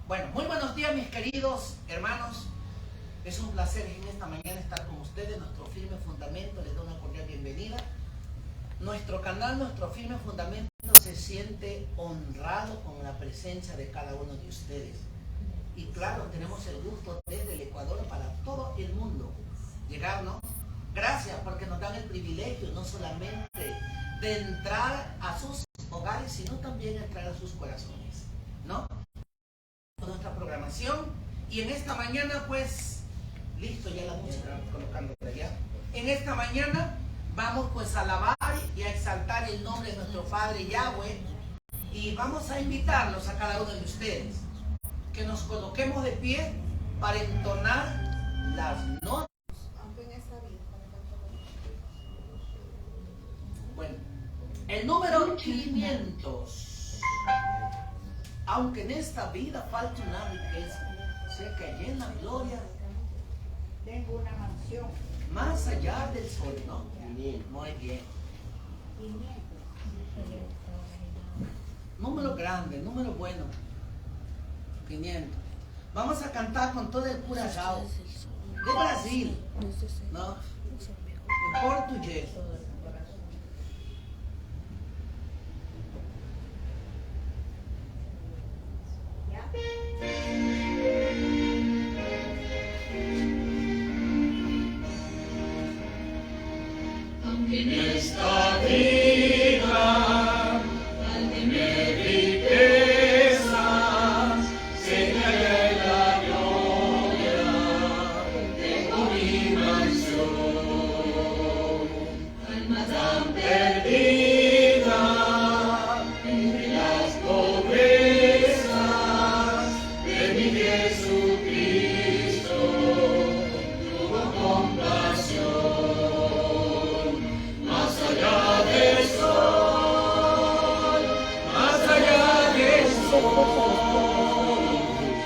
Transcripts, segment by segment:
Bueno, muy buenos días mis queridos hermanos. Es un placer en esta mañana estar con ustedes. Nuestro firme fundamento les da una cordial bienvenida. Nuestro canal, nuestro firme fundamento se siente honrado con la presencia de cada uno de ustedes. Y claro, tenemos el gusto desde el Ecuador para todo el mundo llegar, ¿no? Gracias porque nos dan el privilegio no solamente de entrar a sus hogares, sino también entrar a sus corazones, ¿no? Con nuestra programación. Y en esta mañana, pues, listo ya la música, colocándola ya. En esta mañana vamos pues a alabar y a exaltar el nombre de nuestro Padre Yahweh. Y vamos a invitarlos a cada uno de ustedes que nos coloquemos de pie para entonar las notas. Bueno, el número 500. Aunque en esta vida falte una riqueza, sé que allí en la gloria tengo una mansión. Más allá del sol, ¿no? Muy bien. Número grande, número bueno. 500. Vamos a cantar con todo el curajao de Brasil, ¿no? En portugués. Aunque en esta vida falte riquezas, sé que allá en la gloria tengo mi mansión. Alma tan perdida entre las pobrezas de mi Jesucristo, tuvo compasión. Más allá del sol,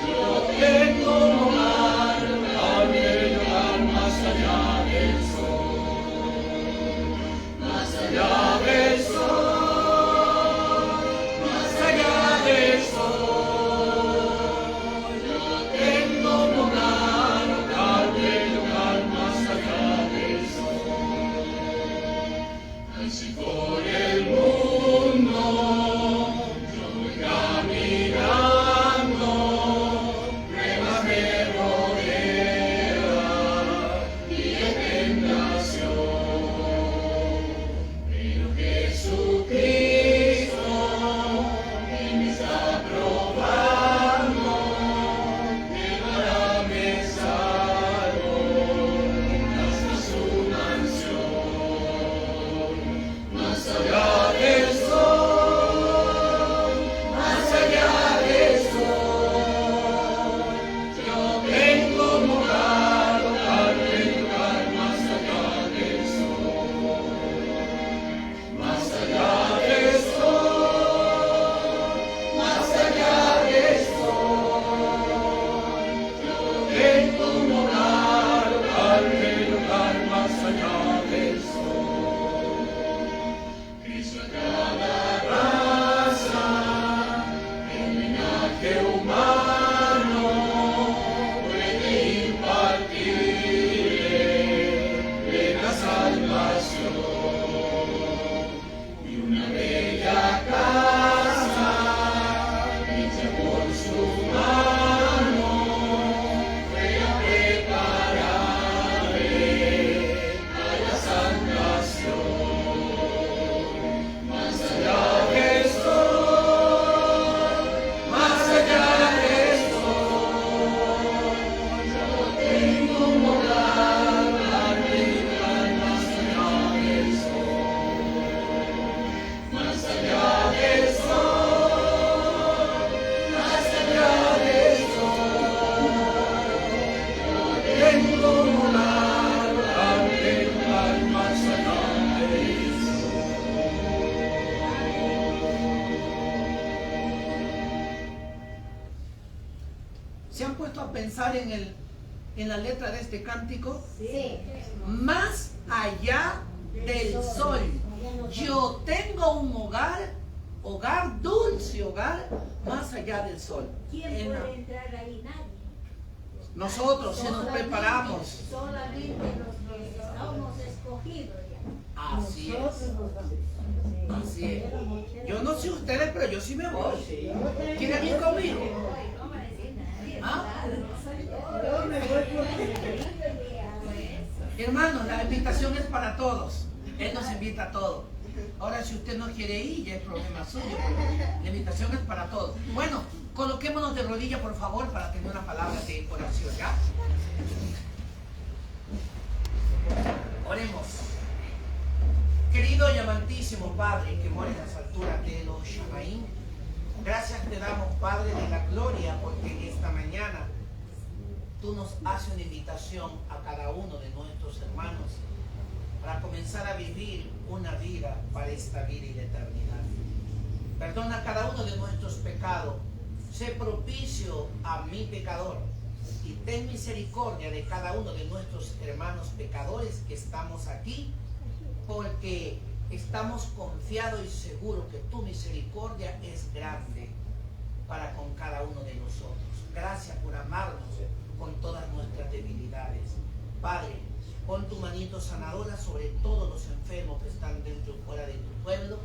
yo tengo un hogar, al lugar más allá del sol. Más allá del sol, más allá del sol, yo tengo un hogar, al lugar más allá del sol. Así por el mundo yo voy caminando, pruebas me rodean y hay tentación. Pero Jesucristo, Él me está probando, llevará me salvo hasta su mansión. Más allá del sol, más allá del sol, yo tengo un hogar, lugar más allá del sol. Más allá del sol, más allá del sol, yo tengo un hogar, lugar más allá del sol. Cristo a cada raza, el linaje humano puede impartirle la salvación. Y una bella casa hecha por su mano fue a prepararle a la salvación. Más allá del sol, más allá del sol, yo tengo un hogar, lugar más allá del sol. Más allá del sol, más allá del sol, yo tengo un hogar, lugar más allá del sol. ¿Se han puesto a pensar en la letra de este cántico? Sí. Más allá del sol, yo tengo un hogar hogar, dulce hogar, más allá del sol. ¿Quién puede entrar ahí? Nadie. Nosotros si nos preparamos. Solamente los que estamos escogidos ya. Así es. Así es. Yo no sé ustedes, pero yo sí me voy. ¿Quieren ir conmigo? ¿Ah? Hermanos, la invitación es para todos. Él nos invita a todos. Ahora, si usted no quiere ir, ya es problema suyo. La invitación es para todos. Bueno, coloquémonos de rodillas, por favor, para tener una palabra de oración, ¿ya? Oremos. Querido y amantísimo Padre, que mora en las alturas de los Shamaín, gracias te damos, Padre de la gloria, porque en esta mañana tú nos haces una invitación a cada uno de nuestros hermanos para comenzar a vivir una vida para esta vida y la eternidad. Perdona cada uno de nuestros pecados. Sé propicio a mi pecador y ten misericordia de cada uno de nuestros hermanos pecadores que estamos aquí, porque estamos confiados y seguros que tu misericordia es grande para con cada uno de nosotros. Gracias por amarnos con todas nuestras debilidades. Padre, pon tu manito sanadora sobre todos los enfermos que están dentro y fuera de tu pueblo,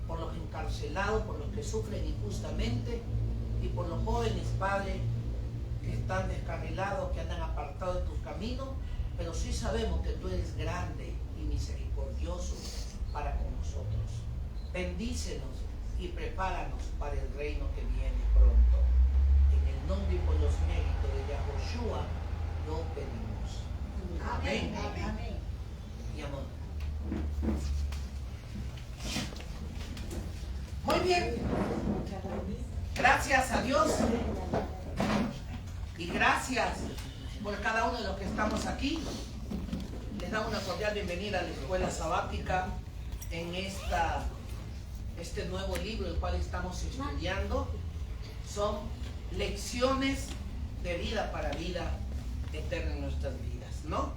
por los encarcelados, por los que sufren injustamente y por los jóvenes, Padre, que están descarrilados, que andan apartados de tus caminos, pero sí sabemos que tú eres grande y misericordioso para con nosotros. Bendícenos y prepáranos para el reino que viene pronto. En el nombre y por los méritos de Yahoshua lo pedimos. Amén. Amén. Y amor. Muy bien. Gracias a Dios. Y gracias por cada uno de los que estamos aquí. Les damos una cordial bienvenida a la escuela sabática en este nuevo libro el cual estamos estudiando. Son lecciones de vida para vida eterna en nuestras vidas, ¿no?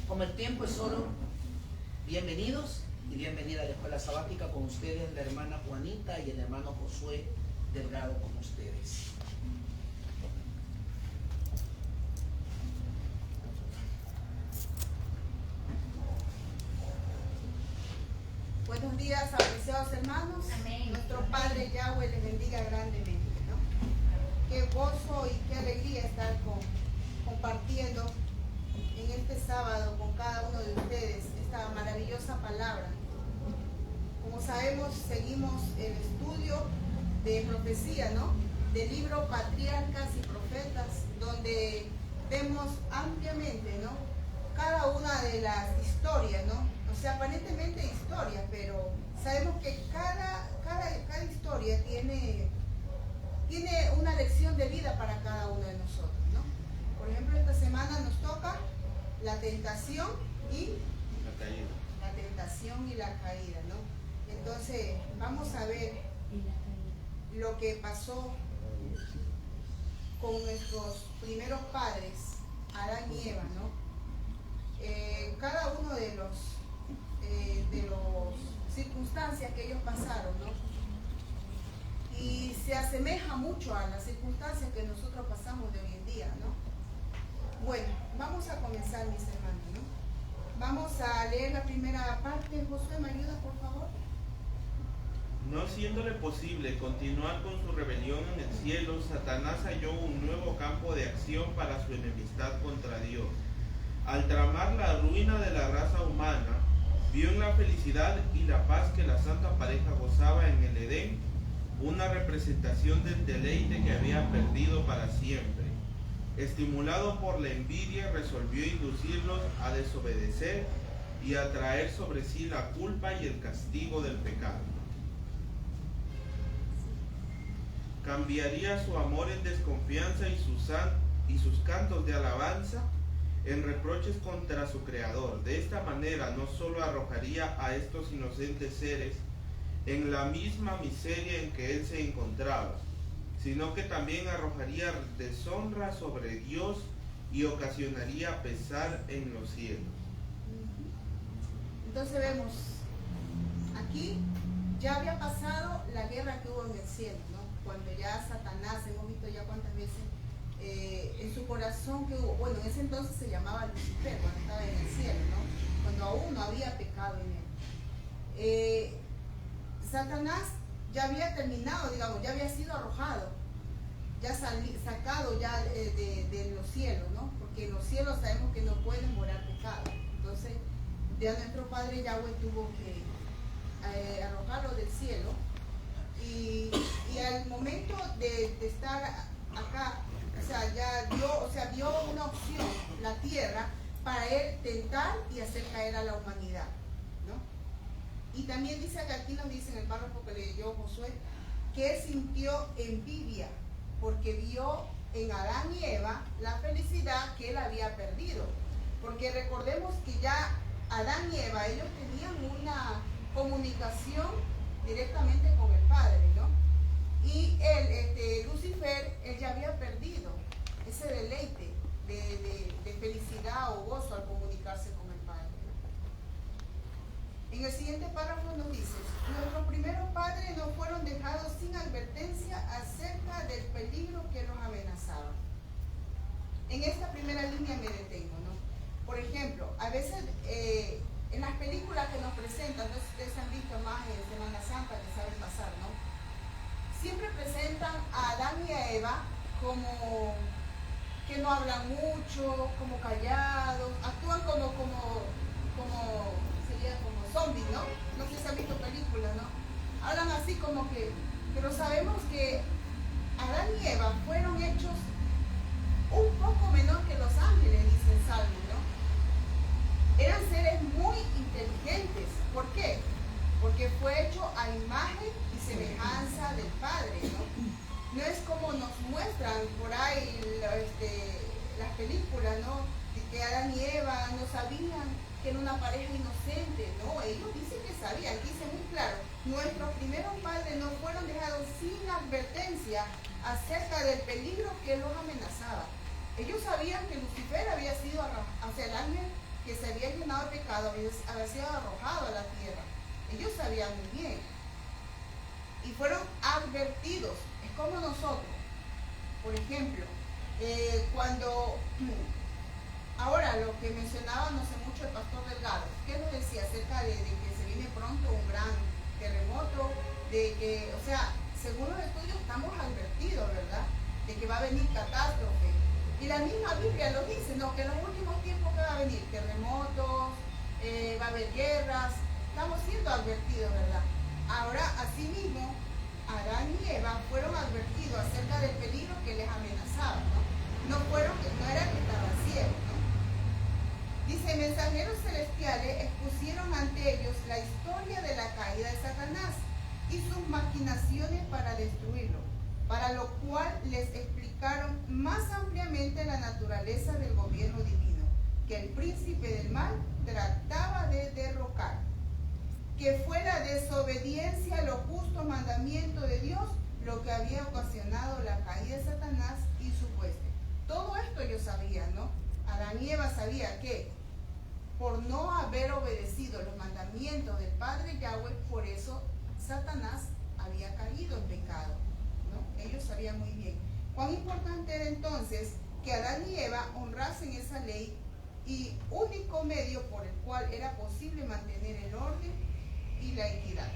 Como el tiempo es oro, bienvenidos y bienvenida a la escuela sabática. Con ustedes la hermana Juanita y el hermano Josué Delgado con ustedes. Buenos días, apreciados hermanos. Amén. Nuestro Padre Yahweh les bendiga grandemente, ¿no? Qué gozo y qué alegría estar compartiendo en este sábado con cada uno de ustedes esta maravillosa palabra. Como sabemos, seguimos el estudio de profecía, ¿no? Del libro Patriarcas y Profetas, donde vemos ampliamente, ¿no? Cada una de las historias, ¿no? O sea, aparentemente historias, pero sabemos que cada historia tiene una lección de vida para cada uno de nosotros, ¿no? Por ejemplo, esta semana nos toca la tentación y la caída, ¿no? Entonces, vamos a ver lo que pasó con nuestros primeros padres, Adán y Eva, ¿no? Cada uno de los circunstancias que ellos pasaron, ¿no? Y se asemeja mucho a las circunstancias que nosotros pasamos de hoy en día, ¿no? Bueno, vamos a comenzar, mis hermanos, ¿no? Vamos a leer la primera parte. Josué, ¿me ayudas, por favor? No siéndole posible continuar con su rebelión en el cielo, Satanás halló un nuevo campo de acción para su enemistad contra Dios. Al tramar la ruina de la raza humana, vio en la felicidad y la paz que la santa pareja gozaba en el Edén una representación del deleite que había perdido para siempre. Estimulado por la envidia, resolvió inducirlos a desobedecer y a traer sobre sí la culpa y el castigo del pecado. Cambiaría su amor en desconfianza y sus cantos de alabanza en reproches contra su Creador. De esta manera no solo arrojaría a estos inocentes seres en la misma miseria en que él se encontraba, sino que también arrojaría deshonra sobre Dios y ocasionaría pesar en los cielos. Entonces vemos aquí ya había pasado la guerra que hubo en el cielo, ¿no? Cuando ya Satanás, hemos visto ya cuántas veces, en su corazón que hubo, bueno, en ese entonces se llamaba Lucifer, cuando estaba en el cielo, ¿no? Cuando aún no había pecado en él. Satanás ya había terminado, digamos, ya había sido arrojado, ya sacado ya de los cielos, ¿no? Porque en los cielos sabemos que no pueden morar pecado. Entonces, ya nuestro Padre Yahweh tuvo que arrojarlo del cielo y al momento de estar acá, o sea, ya dio una opción, la tierra, para él tentar y hacer caer a la humanidad, ¿no? Y también dice que aquí nos dice en el párrafo que leyó Josué, que él sintió envidia porque vio en Adán y Eva la felicidad que él había perdido. Porque recordemos que ya Adán y Eva, ellos tenían una comunicación directamente con el Padre, ¿no? Y él, Lucifer, él ya había perdido ese deleite de felicidad o gozo al comunicarse con el Padre. En el siguiente párrafo nos dice: nuestros primeros padres no fueron dejados sin advertencia acerca del peligro que los amenazaba. En esta primera línea me detengo, ¿no? Por ejemplo, a veces en las películas que nos presentan, no sé si ustedes han visto más en Semana Santa, que saben pasar, ¿no? Siempre presentan a Adán y a Eva como que no hablan mucho, como callados, actúan como zombies, ¿no? No sé si han visto películas, ¿no? Hablan así como que, pero sabemos que Adán y Eva fueron hechos un poco menor que los ángeles, dice el Salmo, ¿no? Eran seres muy inteligentes. ¿Por qué? Porque fue hecho a imagen y semejanza del Padre, ¿no? No es como nos muestran por ahí las películas, ¿no? De que Adán y Eva no sabían que era una pareja inocente. No, ellos dicen que sabían. Aquí dice muy claro: nuestros primeros padres no fueron dejados sin advertencia acerca del peligro que los amenazaba. Ellos sabían que Lucifer había sido hacia el ángel que se había llenado de pecado, había sido arrojado a la tierra. Ellos sabían muy bien. Y fueron advertidos. Es como nosotros. Por ejemplo, cuando... Ahora, lo que mencionaba no sé mucho el pastor Delgado, ¿qué nos decía acerca de que se viene pronto un gran terremoto? De que, o sea, según los estudios estamos advertidos, ¿verdad? De que va a venir catástrofe. Y la misma Biblia lo dice, ¿no? Que en los últimos tiempos que va a venir terremotos, va a haber guerras. Estamos siendo advertidos, ¿verdad? Ahora, asimismo, Adán y Eva fueron advertidos acerca del peligro que les amenazaba, ¿no? No era que estaban ciegos, ¿no? Dice: mensajeros celestiales expusieron ante ellos la historia de la caída de Satanás y sus maquinaciones para destruirlo, para lo cual les explicaron más ampliamente la naturaleza del gobierno divino, que el príncipe del mal trataba de derrocar, que fue la desobediencia a los justos mandamientos de Dios lo que había ocasionado la caída de Satanás y su hueste. Todo esto ellos sabían, ¿no? Adán y Eva sabían que por no haber obedecido los mandamientos del Padre Yahweh, por eso Satanás había caído en pecado, ¿no? Ellos sabían muy bien. Cuán importante era entonces que Adán y Eva honrasen esa ley y único medio por el cual era posible mantener el orden y la equidad.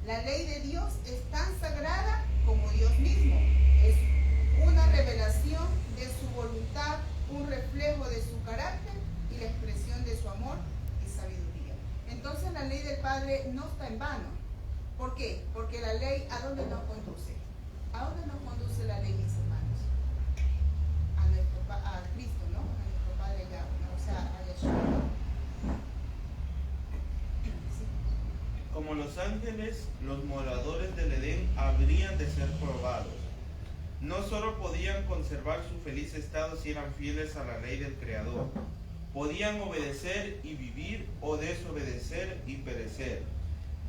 La ley de Dios es tan sagrada como Dios mismo. Es una revelación de su voluntad, un reflejo de su carácter y la expresión de su amor y sabiduría. Entonces la ley del Padre no está en vano. ¿Por qué? Porque la ley, ¿a dónde nos conduce? ¿A dónde nos conduce la ley, mis hermanos? A Cristo, ¿no? A nuestro Padre Yahweh, ¿no? O sea, a Yeshua. Sí. Como los ángeles, los moradores del Edén habrían de ser probados. No solo podían conservar su feliz estado si eran fieles a la ley del Creador, podían obedecer y vivir o desobedecer y perecer.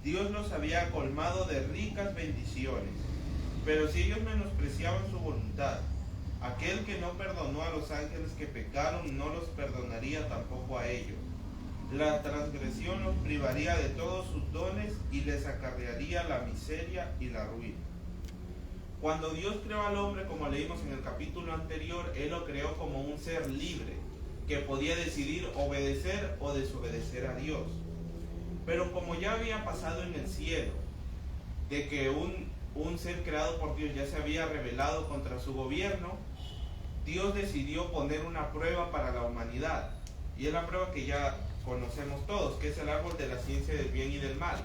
Dios los había colmado de ricas bendiciones, pero si ellos menospreciaban su voluntad, aquel que no perdonó a los ángeles que pecaron no los perdonaría tampoco a ellos. La transgresión los privaría de todos sus dones y les acarrearía la miseria y la ruina. Cuando Dios creó al hombre, como leímos en el capítulo anterior, Él lo creó como un ser libre, que podía decidir obedecer o desobedecer a Dios. Pero como ya había pasado en el cielo, de que un ser creado por Dios ya se había rebelado contra su gobierno, Dios decidió poner una prueba para la humanidad. Y es la prueba que ya conocemos todos, que es el árbol de la ciencia del bien y del mal.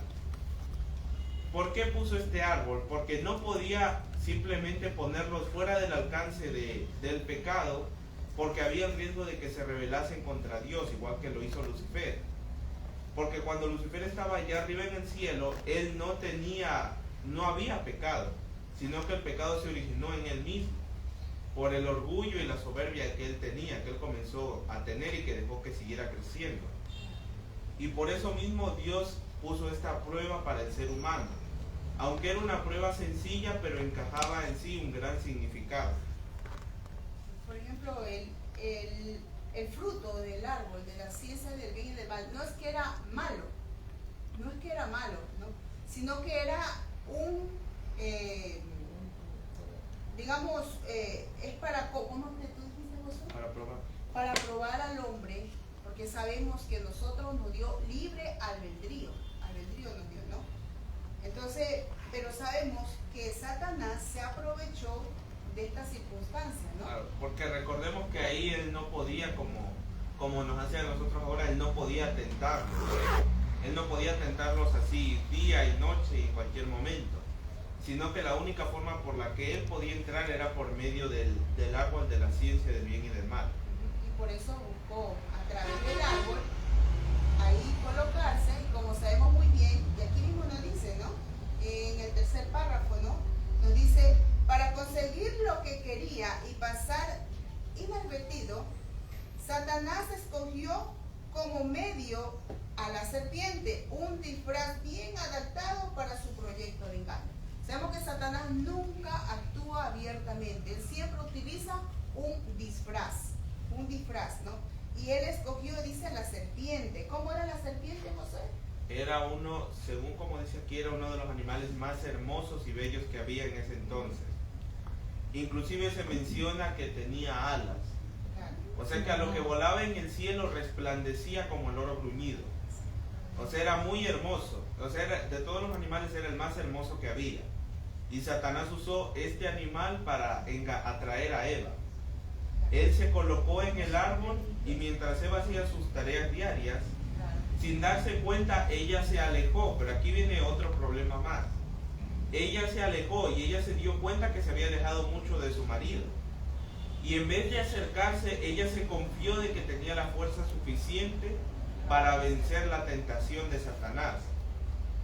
¿Por qué puso este árbol? Porque no podía simplemente ponerlos fuera del alcance del pecado, porque había el riesgo de que se rebelasen contra Dios, igual que lo hizo Lucifer. Porque cuando Lucifer estaba allá arriba en el cielo, él no había pecado, sino que el pecado se originó en él mismo, por el orgullo y la soberbia que él tenía, que él comenzó a tener y que dejó que siguiera creciendo. Y por eso mismo Dios puso esta prueba para el ser humano, aunque era una prueba sencilla, pero encajaba en sí un gran significado. Por ejemplo, el fruto del árbol de la ciencia del bien y del mal no es que era malo, ¿no? Sino que era es para, ¿cómo que tú dijiste, Josué? Para probar al hombre, porque sabemos que nosotros nos dio libre albedrío nos dio, ¿no? Entonces, pero sabemos que Satanás se aprovechó de esta circunstancia, ¿no? Claro, porque recordemos que ahí él no podía, como nos hace a nosotros ahora, él no podía tentarlos. Él no podía tentarlos así día y noche y en cualquier momento, sino que la única forma por la que él podía entrar era por medio del árbol de la ciencia del bien y del mal. Y por eso buscó a través del árbol ahí colocarse, y como sabemos muy bien, y aquí mismo nos dice, ¿no? En el tercer párrafo, ¿no? Nos dice, para conseguir lo que quería y pasar inadvertido, Satanás escogió como medio a la serpiente, un disfraz bien adaptado para su proyecto de engaño. Sabemos que Satanás nunca actúa abiertamente, él siempre utiliza un disfraz, ¿no? Y él escogió, dice, la serpiente. ¿Cómo era la serpiente, José? Era uno, según como dice aquí, era uno de los animales más hermosos y bellos que había en ese entonces. Inclusive se menciona que tenía alas. O sea que a lo que volaba en el cielo resplandecía como el oro bruñido. O sea, era muy hermoso. O sea, de todos los animales era el más hermoso que había. Y Satanás usó este animal para atraer a Eva. Él se colocó en el árbol y mientras Eva hacía sus tareas diarias, sin darse cuenta, ella se alejó. Pero aquí viene otro problema más. Ella se alejó y ella se dio cuenta que se había alejado mucho de su marido. Y en vez de acercarse, ella se confió de que tenía la fuerza suficiente para vencer la tentación de Satanás.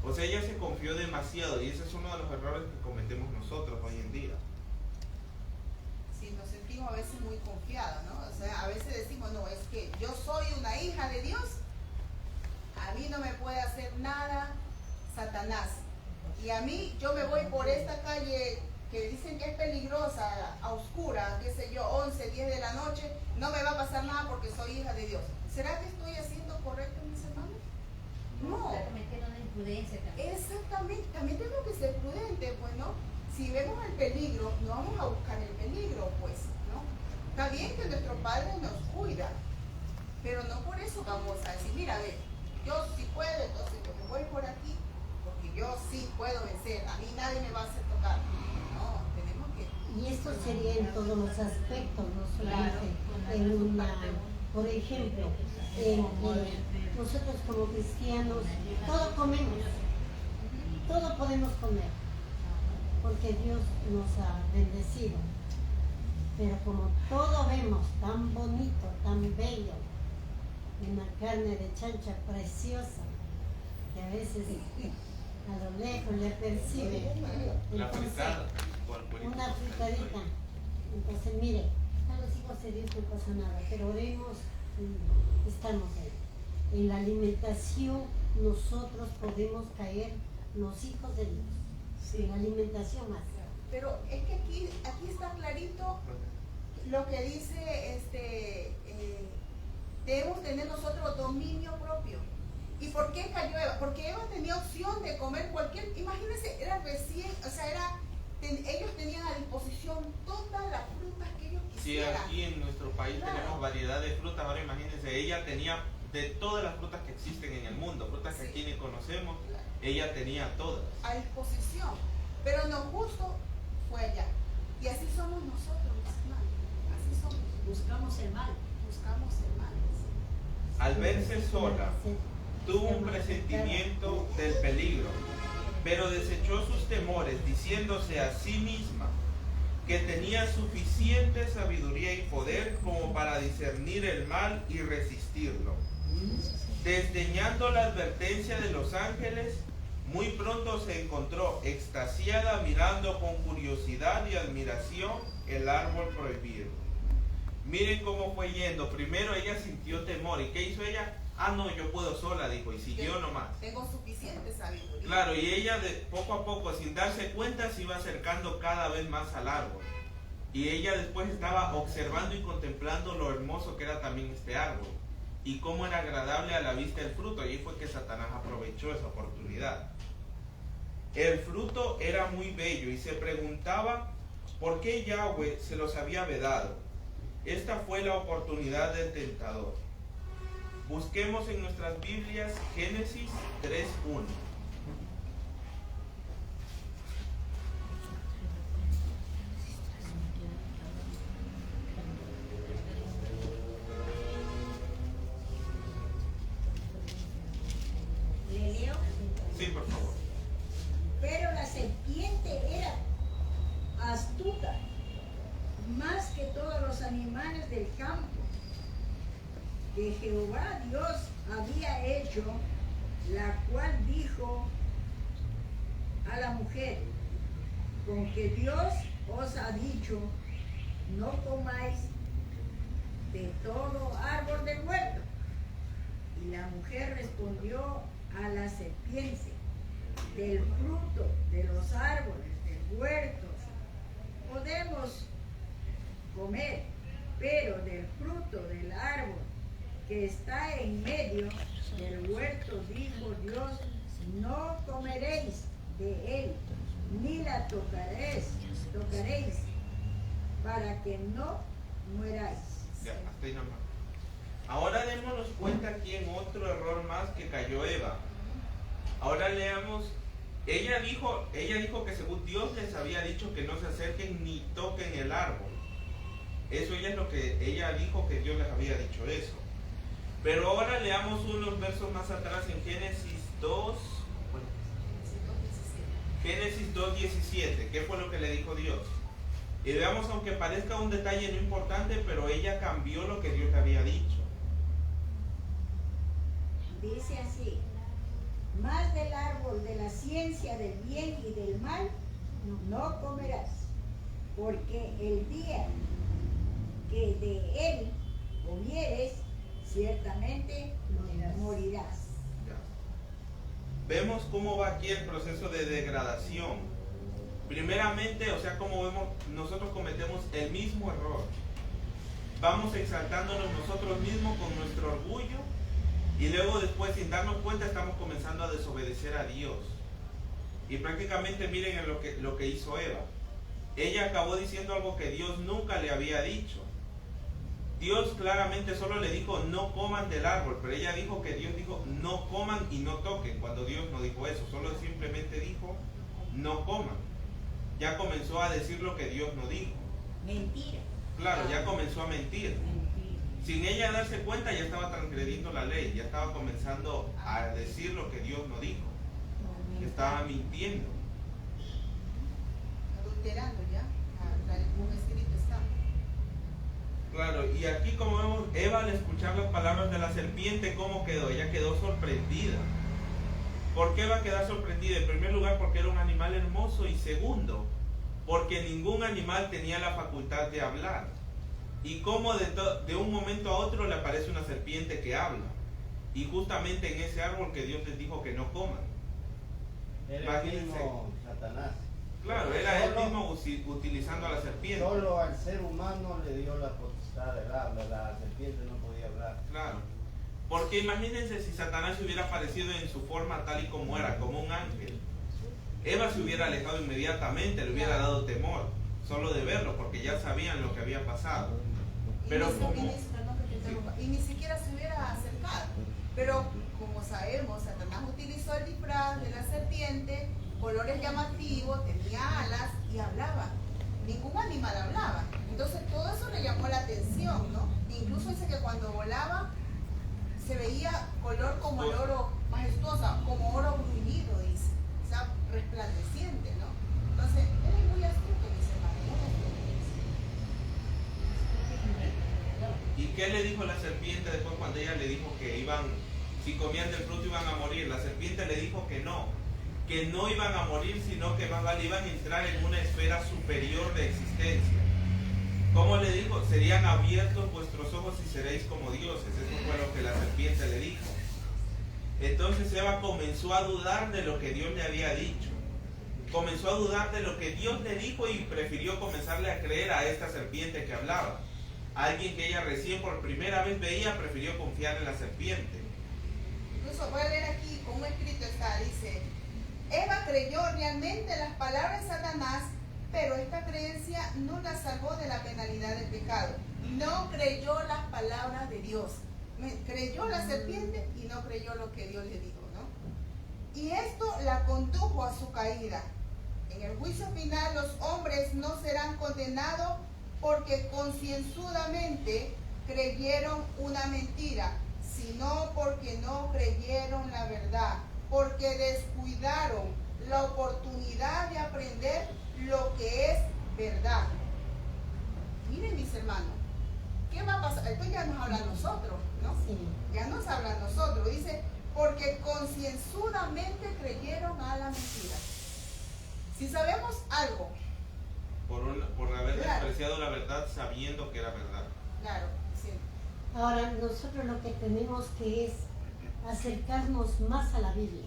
O sea, ella se confió demasiado y ese es uno de los errores que cometemos nosotros hoy en día. Sí, nos sentimos a veces muy confiados, ¿no? O sea, a veces decimos, no, es que yo soy una hija de Dios, a mí no me puede hacer nada Satanás. Y a mí, yo me voy por esta calle que dicen que es peligrosa, a oscura, qué sé yo, 11, 10 de la noche, no me va a pasar nada porque soy hija de Dios. ¿Será que estoy haciendo correcto, mis hermanos? No. Claramente era una imprudencia también. Exactamente, también tenemos que ser prudentes, pues, ¿no? Si vemos el peligro, no vamos a buscar el peligro, pues, ¿no? Está bien que nuestro Padre nos cuida, pero no por eso vamos a decir, mira, ve, yo sí puedo, entonces yo me voy por aquí, porque yo sí puedo vencer, a mí nadie me va a hacer tocar. No, tenemos que... Y esto sería en todos los aspectos, no solamente en una, por ejemplo, nosotros como cristianos, todo comemos, todo podemos comer, porque Dios nos ha bendecido. Pero como todo vemos tan bonito, tan bello, una carne de chancha preciosa, que a veces a lo lejos le percibe. Entonces, una fritadita. Entonces, mire, a los hijos de Dios no pasa nada, pero oremos, estamos ahí. En la alimentación nosotros podemos caer los hijos de Dios. Sí. En la alimentación más. Pero es que aquí está clarito lo que dice Debemos tener nosotros dominio propio. ¿Y por qué cayó Eva? Porque Eva tenía opción de comer cualquier, imagínense, era recién, o sea, ellos tenían a disposición todas las frutas que ellos Sí, quisieran. aquí en nuestro país Claro. tenemos variedad de frutas. Ahora imagínense, ella tenía de todas las frutas que existen en el mundo, frutas que Sí. aquí ni conocemos, Claro. ella tenía todas. A disposición. Pero no justo fue allá. Y así somos nosotros, mis hermanos. Así somos. Buscamos el mal. Buscamos el mal. Al verse sola, tuvo un presentimiento del peligro, pero desechó sus temores, diciéndose a sí misma que tenía suficiente sabiduría y poder como para discernir el mal y resistirlo. Desdeñando la advertencia de los ángeles, muy pronto se encontró extasiada mirando con curiosidad y admiración el árbol prohibido. Miren cómo fue yendo. Primero ella sintió temor. ¿Y qué hizo ella? Ah, no, yo puedo sola, dijo, y siguió nomás. Tengo suficiente sabiduría. Claro, y ella de poco a poco, sin darse cuenta, se iba acercando cada vez más al árbol. Y ella después estaba observando y contemplando lo hermoso que era también este árbol. Y cómo era agradable a la vista el fruto. Y ahí fue que Satanás aprovechó esa oportunidad. El fruto era muy bello y se preguntaba por qué Yahweh se los había vedado. Esta fue la oportunidad del tentador. Busquemos en nuestras Biblias Génesis 3:1. ¿Le leo? Sí, por favor. Pero la serpiente era astuta, más que todos los animales del campo que Jehová Dios había hecho, la cual dijo a la mujer: con que Dios os ha dicho, no comáis de todo árbol del huerto. Y la mujer respondió a la serpiente: del fruto de los árboles del huerto podemos comer, pero del fruto del árbol que está en medio del huerto, dijo Dios, no comeréis de él, ni la tocaréis, para que no mueráis. Ya, hasta ahí nomás. Ahora démonos cuenta aquí en otro error más que cayó Eva. Ahora leamos, ella dijo que según Dios les había dicho que no se acerquen ni toquen el árbol. Eso ella es lo que ella dijo, que Dios les había dicho eso. Pero ahora leamos unos versos más atrás en Génesis 2, Génesis 2:17. ¿Qué fue lo que le dijo Dios? Y veamos, aunque parezca un detalle no importante, pero ella cambió lo que Dios le había dicho. Dice así: más del árbol de la ciencia del bien y del mal no comerás, porque el día que de él comieres, ciertamente morirás. Ya. Vemos cómo va aquí el proceso de degradación. Primeramente, o sea, como vemos, nosotros cometemos el mismo error. Vamos exaltándonos nosotros mismos con nuestro orgullo y luego después, sin darnos cuenta, estamos comenzando a desobedecer a Dios. Y prácticamente miren en lo que hizo Eva. Ella acabó diciendo algo que Dios nunca le había dicho. Dios claramente solo le dijo no coman del árbol, pero ella dijo que Dios dijo no coman y no toquen, cuando Dios no dijo eso, solo simplemente dijo no coman. Ya comenzó a decir lo que Dios no dijo. Mentira. Claro, ya comenzó a mentir. Sin ella darse cuenta, ya estaba transgrediendo la ley, ya estaba comenzando a decir lo que Dios no dijo. Estaba mintiendo. Adulterando ya. Como escrito está. Claro, y aquí como vemos, Eva al escuchar las palabras de la serpiente, ¿cómo quedó? Ella quedó sorprendida. ¿Por qué va a quedar sorprendida? En primer lugar, porque era un animal hermoso, y segundo, porque ningún animal tenía la facultad de hablar. Y como de un momento a otro le aparece una serpiente que habla. Y justamente en ese árbol que Dios les dijo que no coman. Era el Imagínense. mismo Satanás. Claro, era él mismo utilizando a la serpiente. Solo al ser humano le dio la potestad del habla, la serpiente no podía hablar. Claro. Porque imagínense si Satanás se hubiera aparecido en su forma tal y como era, como un ángel. Eva se hubiera alejado inmediatamente, le hubiera dado temor, solo de verlo, porque ya sabían lo que había pasado. Pero y ni siquiera se hubiera acercado. Pero como sabemos, Satanás utilizó el disfraz de la serpiente, colores llamativos, tenía alas y hablaba. Ningún animal hablaba. Entonces todo eso le llamó la atención, ¿no? Incluso dice que cuando volaba se veía color como el oro majestuosa, como oro bruñido, dice. O sea, resplandeciente, ¿no? Entonces, él es muy astuto, mis hermanos, muy astuto. ¿y qué le dijo la serpiente después cuando ella le dijo que si comían del fruto iban a morir? La serpiente le dijo que no iban a morir, sino que más vale iban a entrar en una esfera superior de existencia. ¿Cómo le dijo? Serían abiertos vuestros ojos y seréis como dioses. Eso fue lo que la serpiente le dijo. Entonces Eva comenzó a dudar de lo que Dios le había dicho. Comenzó a dudar de lo que Dios le dijo y prefirió comenzarle a creer a esta serpiente que hablaba. Alguien que ella recién por primera vez veía, prefirió confiar en la serpiente. Incluso voy a leer aquí, como escrito está, dice: Eva creyó realmente las palabras de Satanás, pero esta creencia no la salvó de la penalidad del pecado. No creyó las palabras de Dios. Creyó la serpiente y no creyó lo que Dios le dijo, ¿no? Y esto la condujo a su caída. En el juicio final los hombres no serán condenados porque concienzudamente creyeron una mentira, sino porque no creyeron la verdad, porque descuidaron la oportunidad de aprender lo que es verdad. Miren, mis hermanos, ¿qué va a pasar? Esto ya nos habla a nosotros, ¿no? Sí. Ya nos habla a nosotros. Dice, porque concienzudamente creyeron a la mentira. Si sabemos algo, Por haber Claro. despreciado la verdad sabiendo que era verdad. claro, sí. Ahora nosotros lo que tenemos que es acercarnos más a la Biblia,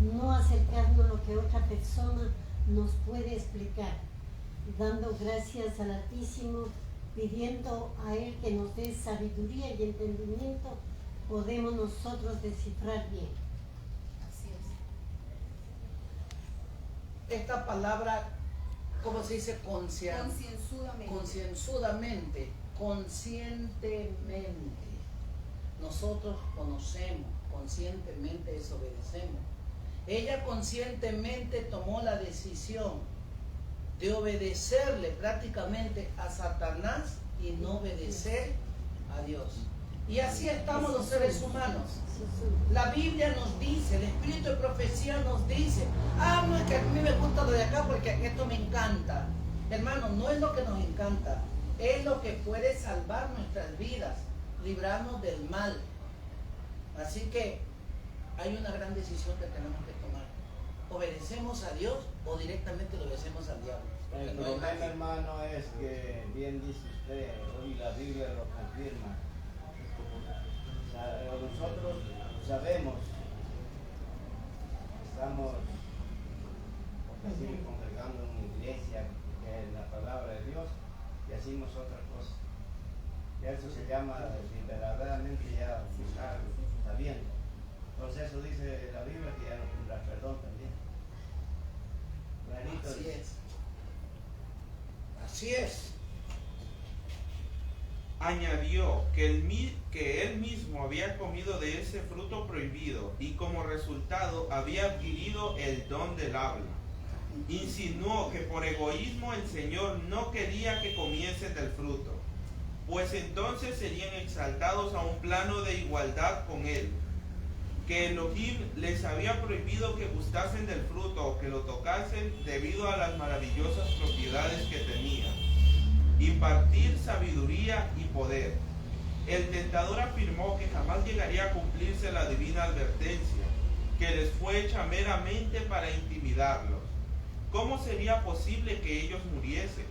no acercarnos a lo que otra persona nos puede explicar, dando gracias al Altísimo, pidiendo a Él que nos dé sabiduría y entendimiento, podemos nosotros descifrar bien. Así es. Esta palabra, ¿cómo se dice? Concienzudamente. Concienzudamente, conscientemente. Nosotros conocemos, conscientemente desobedecemos. Ella conscientemente tomó la decisión de obedecerle prácticamente a Satanás y no obedecer a Dios. Y así estamos los seres humanos. La Biblia nos dice, el Espíritu de Profecía nos dice: no, es que a mí me gusta lo de acá porque esto me encanta. Hermano, no es lo que nos encanta, es lo que puede salvar nuestras vidas, librarnos del mal. Así que hay una gran decisión que tenemos que tomar. ¿Obedecemos a Dios o directamente le obedecemos al diablo? Porque El no hay problema, más. hermano, es que bien dice usted, hoy la Biblia lo confirma. Nosotros sabemos, estamos así congregando en una iglesia que es la palabra de Dios y hacemos otra cosa. Y eso se llama verdaderamente ya buscar sabiendo. Entonces eso dice la Biblia, que ya no tendrá perdón también. Clarito Así dice. es. Así es. Añadió que él mismo había comido de ese fruto prohibido y como resultado había adquirido el don del habla. Insinuó que por egoísmo el Señor no quería que comiesen del fruto, pues entonces serían exaltados a un plano de igualdad con él, que Elohim les había prohibido que gustasen del fruto o que lo tocasen debido a las maravillosas propiedades que tenía: impartir sabiduría y poder. El tentador afirmó que jamás llegaría a cumplirse la divina advertencia, que les fue hecha meramente para intimidarlos. ¿Cómo sería posible que ellos muriesen?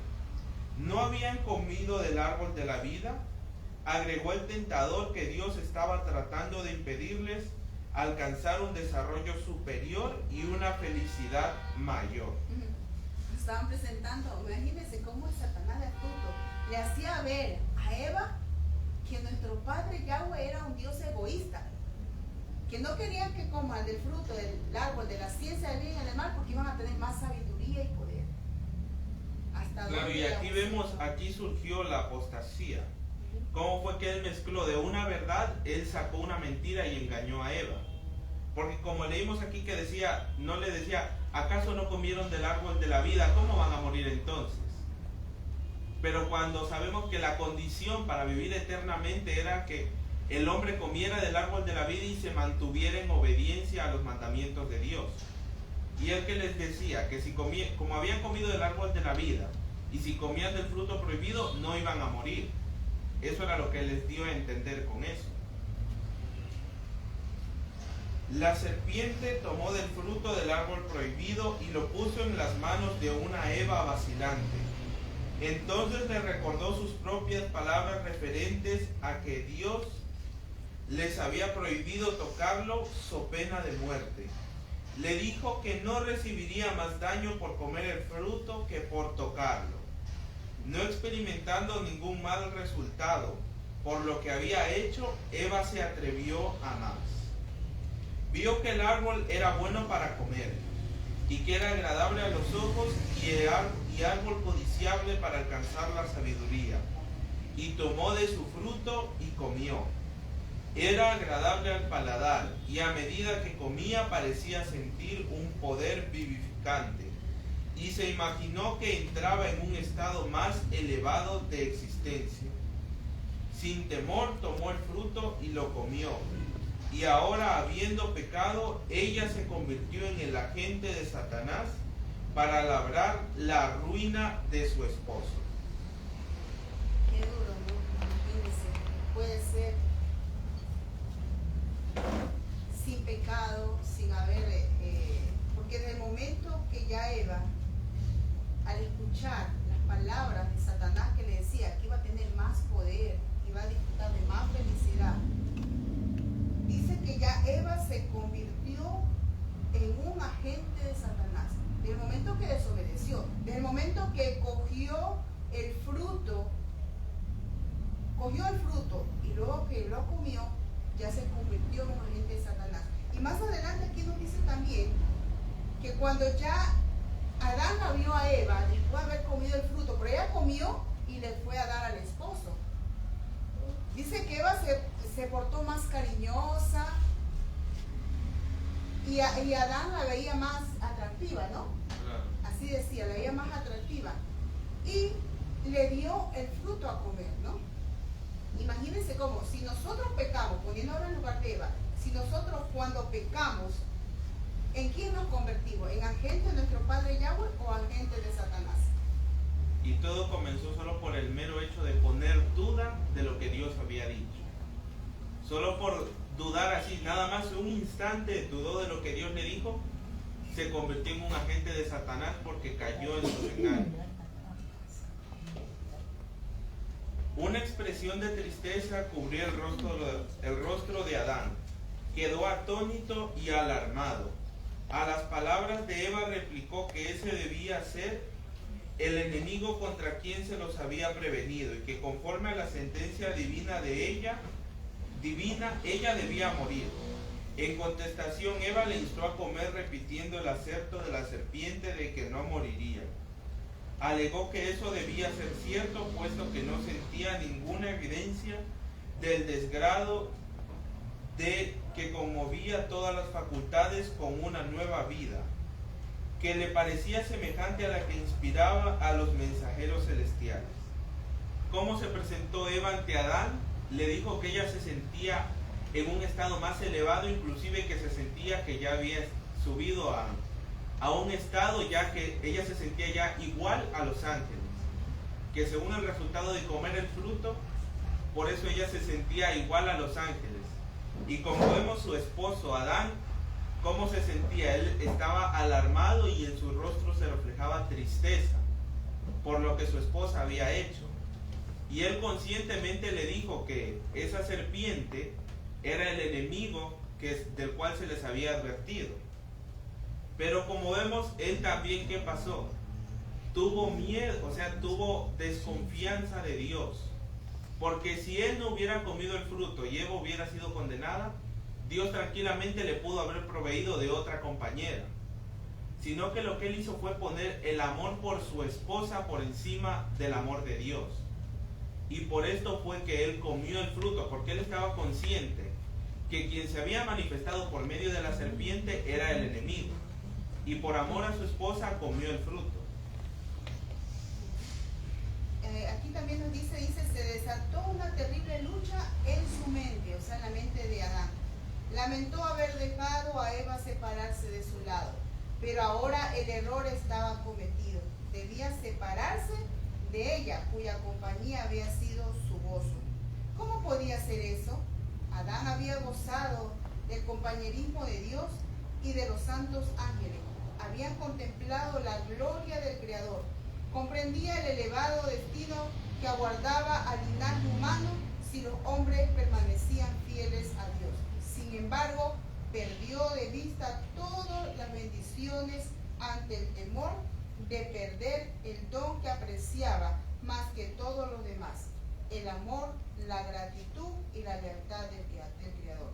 ¿No habían comido del árbol de la vida? Agregó el tentador que Dios estaba tratando de impedirles alcanzar un desarrollo superior y una felicidad mayor. estaban presentando, imagínense cómo el Satanás de astuto le hacía ver a Eva que nuestro Padre Yahweh era un Dios egoísta, que no querían que coman del fruto del árbol de la ciencia del bien y del mal, porque iban a tener más sabiduría y poder. ¿Hasta Claro, dónde y aquí llegamos? vemos, aquí surgió la apostasía. ¿Cómo fue que él mezcló de una verdad, él sacó una mentira y engañó a Eva? Porque como leímos aquí que decía, no le decía, ¿acaso no comieron del árbol de la vida? ¿Cómo van a morir entonces? Pero cuando sabemos que la condición para vivir eternamente era que el hombre comiera del árbol de la vida y se mantuviera en obediencia a los mandamientos de Dios. Y él que les decía que si como habían comido del árbol de la vida y si comían del fruto prohibido no iban a morir. Eso era lo que les dio a entender con eso. La serpiente tomó del fruto del árbol prohibido y lo puso en las manos de una Eva vacilante. Entonces le recordó sus propias palabras referentes a que Dios les había prohibido tocarlo so pena de muerte. Le dijo que no recibiría más daño por comer el fruto que por tocarlo, no experimentando ningún mal resultado. Por lo que había hecho, Eva se atrevió a más. Vio que el árbol era bueno para comer, y que era agradable a los ojos, y árbol codiciable para alcanzar la sabiduría. Y tomó de su fruto y comió. Era agradable al paladar, y a medida que comía parecía sentir un poder vivificante. Y se imaginó que entraba en un estado más elevado de existencia. Sin temor tomó el fruto y lo comió. Y ahora, habiendo pecado, ella se convirtió en el agente de Satanás para labrar la ruina de su esposo. Qué duro, ¿no? Imagínense, puede ser sin pecado, sin haber, porque en el momento que ya Eva, al escuchar las palabras de Satanás que le decía que iba a tener más poder, iba a disfrutar de más felicidad, dice que ya Eva se convirtió en un agente de Satanás. Desde el momento que desobedeció, desde el momento que cogió el fruto y luego que lo comió, ya se convirtió en un agente de Satanás. Y más adelante aquí nos dice también que cuando ya Adán la vio a Eva, después de haber comido el fruto, pero ella comió y le fue a dar al esposo. Dice que Eva se portó más cariñosa y Adán la veía más atractiva, ¿no? Así decía, la veía más atractiva. Y le dio el fruto a comer, ¿no? Imagínense cómo, si nosotros pecamos, poniendo ahora en lugar de Eva, si nosotros cuando pecamos, ¿en quién nos convertimos? ¿En agente de nuestro Padre Yahweh o agente de Satanás? Y todo comenzó solo por el mero hecho de poner duda de lo que Dios había dicho. Solo por dudar así, nada más un instante dudó de lo que Dios le dijo, se convirtió en un agente de Satanás porque cayó en su engaño. Una expresión de tristeza cubrió el rostro de Adán. Quedó atónito y alarmado. A las palabras de Eva replicó que ese debía ser el enemigo contra quien se los había prevenido y que conforme a la sentencia divina de ella debía morir. En contestación, Eva le instó a comer repitiendo el aserto de la serpiente de que no moriría. Alegó que eso debía ser cierto, puesto que no sentía ninguna evidencia del desgrado de que conmovía todas las facultades con una nueva vida, que le parecía semejante a la que inspiraba a los mensajeros celestiales. ¿Cómo se presentó Eva ante Adán? Le dijo que ella se sentía en un estado más elevado, inclusive que se sentía que ya había subido a un estado ya que ella se sentía ya igual a los ángeles, que según el resultado de comer el fruto, por eso ella se sentía igual a los ángeles. Y como vemos su esposo Adán, cómo se sentía, él estaba alarmado y en su rostro se reflejaba tristeza por lo que su esposa había hecho. Y él conscientemente le dijo que esa serpiente era el enemigo del cual se les había advertido. Pero como vemos, él también, ¿qué pasó? tuvo miedo, o sea, tuvo desconfianza de Dios. Porque si él no hubiera comido el fruto y Eva hubiera sido condenada, Dios tranquilamente le pudo haber proveído de otra compañera. Sino que lo que él hizo fue poner el amor por su esposa por encima del amor de Dios. Y por esto fue que él comió el fruto, porque él estaba consciente que quien se había manifestado por medio de la serpiente era el enemigo. Y por amor a su esposa comió el fruto. Aquí también nos dice, se desató una terrible lucha en su mente, o sea, en la mente de Adán. Lamentó haber dejado a Eva separarse de su lado, pero ahora el error estaba cometido. Debía separarse de ella, cuya compañía había sido su gozo. ¿Cómo podía ser eso? Adán había gozado del compañerismo de Dios y de los santos ángeles. Habían contemplado la gloria del Creador. Comprendía el elevado destino que aguardaba al linaje humano si los hombres permanecían fieles a Dios. Sin embargo, perdió de vista todas las bendiciones ante el temor de perder el don que apreciaba más que todos los demás: el amor, la gratitud y la lealtad del Creador.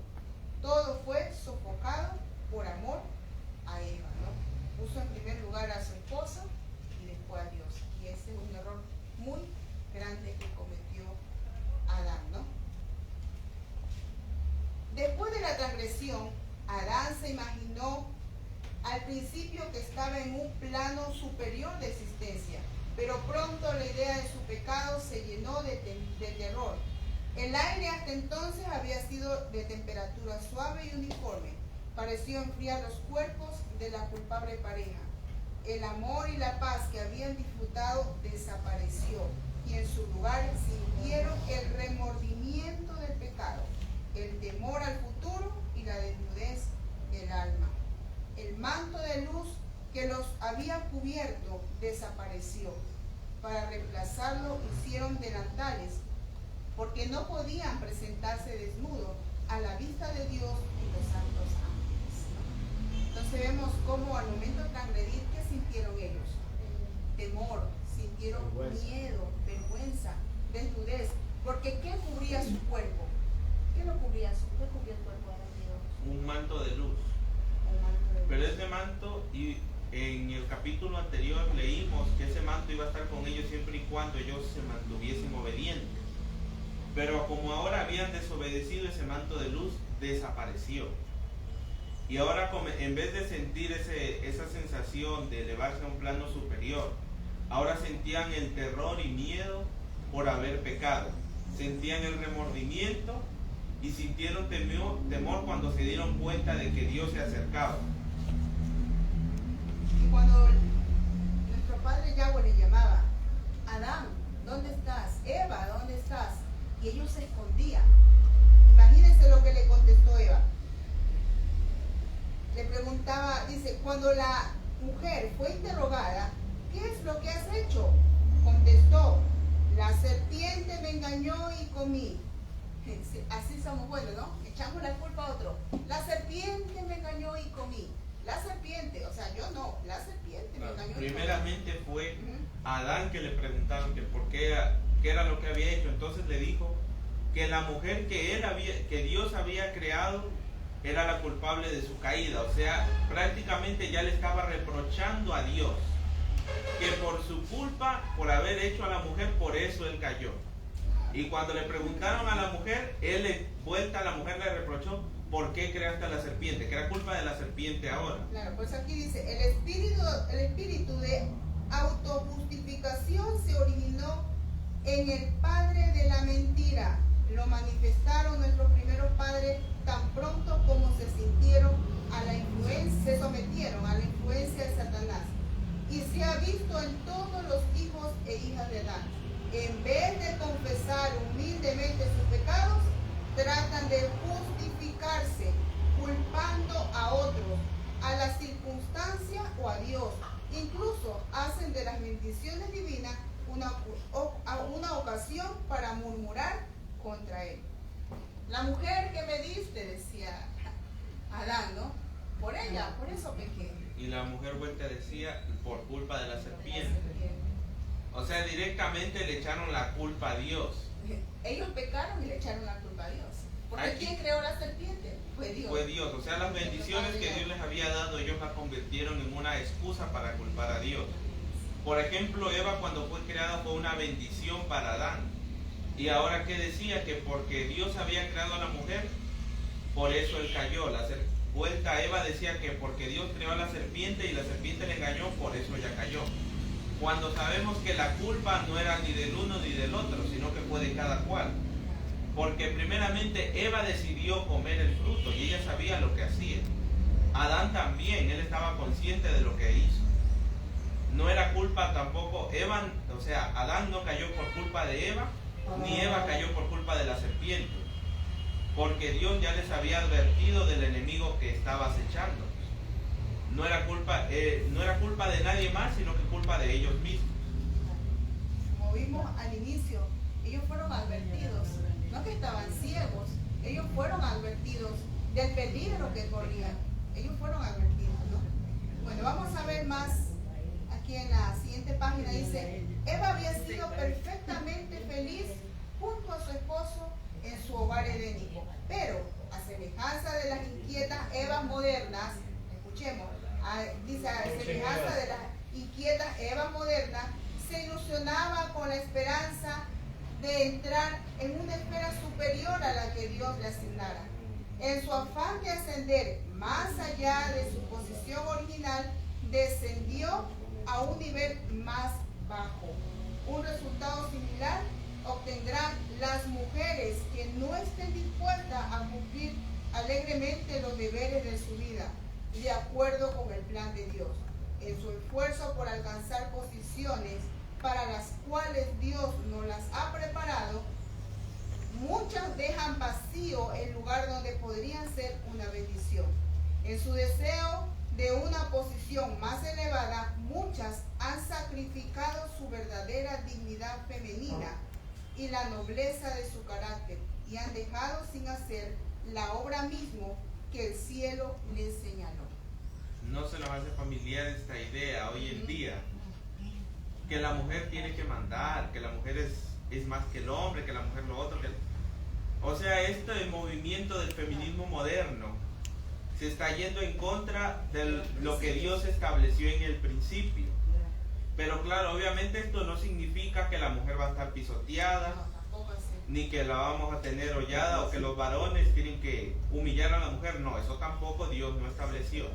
Todo fue sofocado por amor a Eva, ¿no? Puso en primer lugar a su esposa y después a Dios. Y ese es un error muy grande que cometió Adán, ¿no? Después de la transgresión, Adán se imaginó al principio que estaba en un plano superior de existencia, pero pronto la idea de su pecado se llenó de terror. El aire hasta entonces había sido de temperatura suave y uniforme. Pareció enfriar los cuerpos de la culpable pareja. El amor y la paz que habían disfrutado desapareció, y en su lugar sintieron el remordimiento del pecado, el temor al futuro y la desnudez del alma. El manto de luz que los había cubierto desapareció. Para reemplazarlo hicieron delantales, porque no podían presentarse desnudos a la vista de Dios y los santos ángeles. Entonces vemos cómo al momento de transgredir, ¿qué sintieron ellos? Temor, sintieron miedo, vergüenza, desnudez. Porque ¿qué cubría su cuerpo? ¿Qué lo cubría? ¿Qué cubría el cuerpo de Dios? Un manto de luz. Un manto de luz. Pero ese manto, y en el capítulo anterior leímos que ese manto iba a estar con ellos siempre y cuando ellos se mantuviesen obedientes. Pero como ahora habían desobedecido, ese manto de luz desapareció. Y ahora, en vez de sentir esa sensación de elevarse a un plano superior, ahora sentían el terror y miedo por haber pecado. Sentían el remordimiento y sintieron temor cuando se dieron cuenta de que Dios se acercaba. Y cuando nuestro padre Yahweh le llamaba: Adán, ¿dónde estás? Eva, ¿dónde estás? Y ellos se escondían. Imagínense lo que le contestó Eva. Le preguntaba, dice, cuando la mujer fue interrogada, ¿qué es lo que has hecho? Contestó: la serpiente me engañó y comí. Así somos buenos, ¿no? Echamos la culpa a otro. La serpiente me engañó y comí. La serpiente, o sea, yo no, la serpiente me engañó. Primeramente fue a Adán que le preguntaron que por qué era lo que había hecho. Entonces le dijo que la mujer que Dios había creado era la culpable de su caída. O sea, prácticamente ya le estaba reprochando a Dios que por su culpa, por haber hecho a la mujer, por eso él cayó. Y cuando le preguntaron a la mujer, él de vuelta a la mujer le reprochó: ¿por qué creaste a la serpiente? Que era culpa de la serpiente ahora. Claro, pues aquí dice, el espíritu de autojustificación se originó en el padre de la mentira. Lo manifestaron nuestros primeros padres tan pronto como se sometieron a la influencia de Satanás. Y se ha visto en todos los hijos e hijas de Adán. En vez de confesar humildemente sus pecados, tratan de justificarse, culpando a otros, a la circunstancia o a Dios. Incluso hacen de las bendiciones divinas una ocasión para murmurar contra él. La mujer que me diste, decía Adán, ¿no? Por ella, por eso pequé. Y la mujer vuelta decía, por culpa de la serpiente. O sea, directamente le echaron la culpa a Dios. Ellos pecaron y le echaron la culpa a Dios. Porque Aquí- ¿quién creó la serpiente? Fue Dios. Fue Dios. O sea, las bendiciones que Dios les había dado, ellos las convirtieron en una excusa para culpar a Dios. Por ejemplo, Eva cuando fue creada fue una bendición para Adán. Y ahora que decía que porque Dios había creado a la mujer, por eso él cayó. Vuelta Eva decía que porque Dios creó a la serpiente y la serpiente le engañó, por eso ella cayó. Cuando sabemos que la culpa no era ni del uno ni del otro, sino que fue de cada cual. Porque primeramente Eva decidió comer el fruto y ella sabía lo que hacía. Adán también, él estaba consciente de lo que hizo. No era culpa tampoco, Adán no cayó por culpa de Eva, ni Eva cayó por culpa de la serpiente. Porque Dios ya les había advertido del enemigo que estaba acechando. No era culpa de nadie más, sino que culpa de ellos mismos. Como vimos al inicio, ellos fueron advertidos, no que estaban ciegos, ellos fueron advertidos del peligro que corrían. Ellos fueron advertidos, ¿no? Bueno, vamos a ver más aquí en la siguiente página. Dice, Eva había sido perfectamente feliz junto a su esposo en su hogar edénico, pero a semejanza de las inquietas Evas modernas, escuchemos, dice, a semejanza de las inquietas Evas modernas, se ilusionaba con la esperanza de entrar en una esfera superior a la que Dios le asignara. En su afán de ascender más allá de su posición original, descendió a un nivel más bajo. Un resultado similar obtendrán las mujeres que no estén dispuestas a cumplir alegremente los deberes de su vida, de acuerdo con el plan de Dios. En su esfuerzo por alcanzar posiciones para las cuales Dios no las ha preparado, muchas dejan vacío el lugar donde podrían ser una bendición. En su deseo de una posición más elevada, muchas han sacrificado su verdadera dignidad femenina y la nobleza de su carácter, y han dejado sin hacer la obra mismo que el cielo les señaló. No se nos hace familiar esta idea hoy en día, que la mujer tiene que mandar, que la mujer es más que el hombre, que la mujer lo otro. O sea, este movimiento del feminismo moderno se está yendo en contra de lo que Dios estableció en el principio. Pero claro, obviamente esto no significa que la mujer va a estar pisoteada, ni que la vamos a tener hollada, o que los varones tienen que humillar a la mujer. No, eso tampoco Dios no estableció.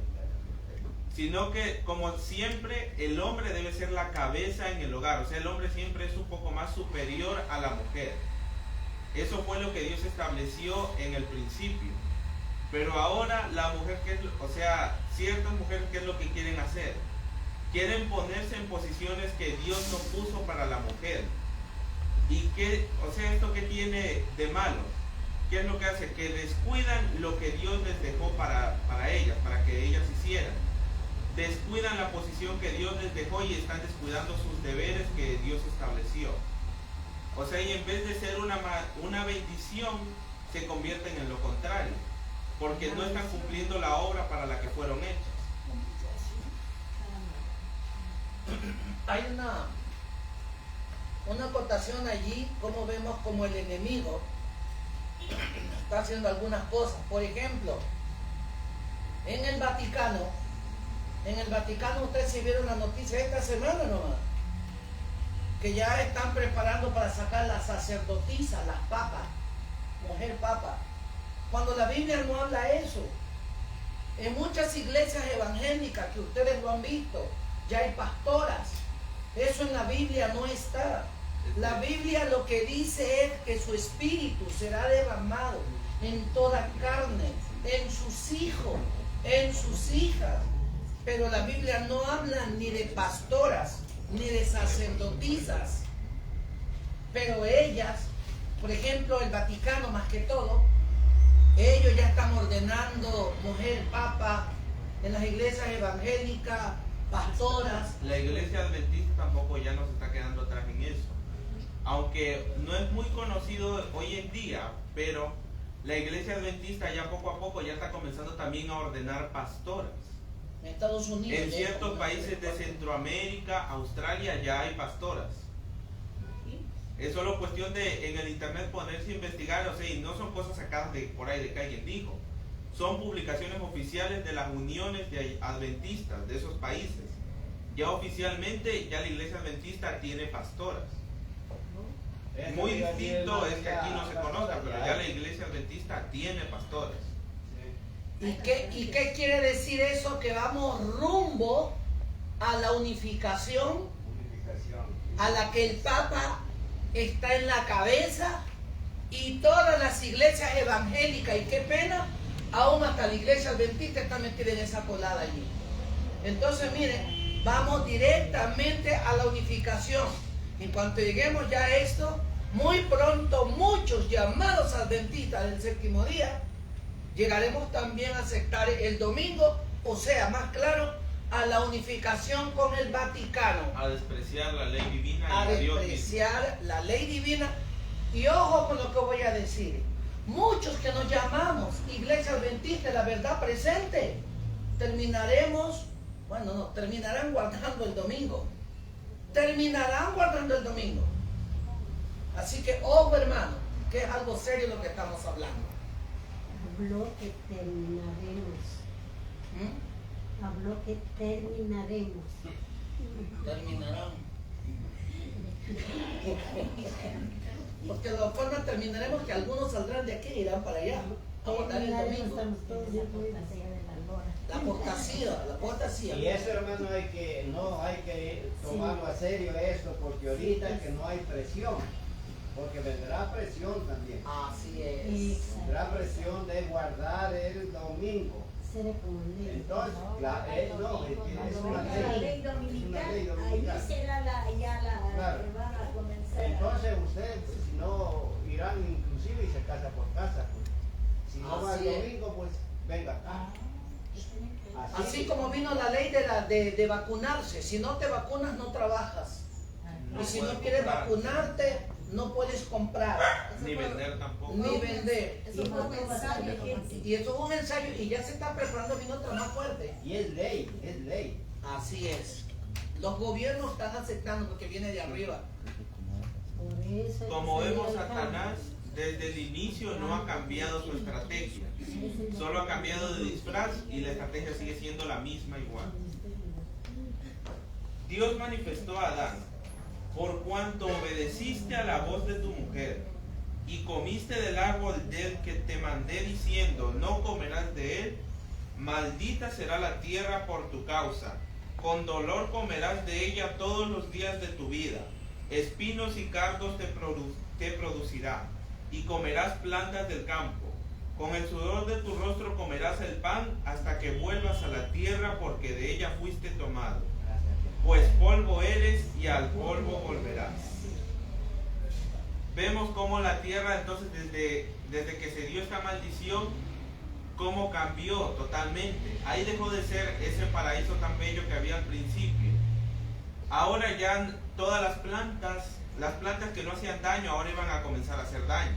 Sino que, como siempre, el hombre debe ser la cabeza en el hogar. O sea, el hombre siempre es un poco más superior a la mujer. Eso fue lo que Dios estableció en el principio. Pero ahora la mujer, ciertas mujeres, ¿qué es lo que quieren hacer? Quieren ponerse en posiciones que Dios no puso para la mujer. ¿Y esto qué tiene de malo? ¿Qué es lo que hace? Que descuidan lo que Dios les dejó para ellas, para que ellas hicieran. Descuidan la posición que Dios les dejó y están descuidando sus deberes que Dios estableció. O sea, y en vez de ser una bendición, se convierten en lo contrario, porque no están cumpliendo la obra para la que fueron hechas. Hay una acotación allí, como vemos como el enemigo está haciendo algunas cosas. Por ejemplo, en el Vaticano ustedes sí vieron la noticia esta semana nomás, que ya están preparando para sacar las sacerdotisas, las papas, mujer papa, cuando la Biblia no habla eso. En muchas iglesias evangélicas que ustedes lo han visto, ya hay pastoras. Eso en la Biblia no está. La Biblia lo que dice es que su espíritu será derramado en toda carne, en sus hijos, en sus hijas. Pero la Biblia no habla ni de pastoras, ni de sacerdotisas. Pero ellas, por ejemplo, el Vaticano más que todo, ellos ya están ordenando mujer papa en las iglesias evangélicas, pastoras. La iglesia adventista tampoco ya no se está quedando atrás en eso. Aunque no es muy conocido hoy en día, pero la iglesia adventista ya poco a poco ya está comenzando también a ordenar pastoras. En Estados Unidos. En ciertos países de Centroamérica, Australia, ya hay pastoras. Es solo cuestión de en el internet ponerse a investigar, o sea, y no son cosas sacadas de por ahí de que alguien dijo. Son publicaciones oficiales de las uniones de adventistas de esos países. Ya oficialmente, ya la iglesia adventista tiene pastoras. Muy distinto es que aquí no se conozca, pero ya la iglesia adventista tiene pastores. ¿Y qué quiere decir eso? Que vamos rumbo a la unificación, a la que el Papa está en la cabeza, y todas las iglesias evangélicas, y qué pena, aún hasta la iglesia adventista está metida en esa colada allí. Entonces miren, vamos directamente a la unificación. En cuanto lleguemos ya a esto, muy pronto muchos llamados adventistas del séptimo día llegaremos también a aceptar el domingo, o sea, más claro, a la unificación con el Vaticano. A despreciar la ley divina y A a Dios mismo. despreciar la ley divina. Y ojo con lo que voy a decir. Muchos que nos llamamos Iglesia Adventista de la Verdad Presente, terminarán guardando el domingo. Terminarán guardando el domingo. Así que, ojo hermano, que es algo serio lo que estamos hablando. Habló que terminaremos. ¿Mm? Habló que terminaremos. Terminarán. Porque de la forma terminaremos que algunos saldrán de aquí y irán para allá a votar el Terminaremos, domingo. estamos todos de acuerdo. La apostasía. Y eso, hermano, no hay que tomarlo a serio esto, porque ahorita que no hay presión, porque vendrá presión también. Así es. Vendrá presión de guardar el domingo. Seré como el negro. Entonces, es una La ley. ley dominical, ley ahí dominical. será Claro. que van a comenzar. Entonces ustedes, si no, irán inclusive y se casa por casa. Pues. Si no va el Así es. domingo, pues venga acá. Así como vino la ley de vacunarse. Si no te vacunas, no trabajas. Y si no puedes quieres comprar, vacunarte, no puedes comprar ni vender tampoco. ni vender. Eso fue un ensayo, gente. Y eso es un ensayo y ya se está preparando, viene otra más fuerte. Y es ley, es ley. Así es. Los gobiernos están aceptando lo que viene de arriba. Por eso Como el vemos, Señor Satanás desde el inicio no ha cambiado su estrategia. Solo ha cambiado de disfraz y la estrategia sigue siendo la misma igual. Dios manifestó a Adán: por cuanto obedeciste a la voz de tu mujer y comiste del árbol del que te mandé diciendo, no comerás de él, maldita será la tierra por tu causa. Con dolor comerás de ella todos los días de tu vida. Espinos y cardos te producirá, y comerás plantas del campo. Con el sudor de tu rostro comerás el pan hasta que vuelvas a la tierra, porque de ella fuiste tomado. Pues polvo eres y al polvo volverás. Vemos cómo la tierra entonces desde que se dio esta maldición, cómo cambió totalmente. Ahí dejó de ser ese paraíso tan bello que había al principio. Ahora ya todas las plantas que no hacían daño, ahora iban a comenzar a hacer daño.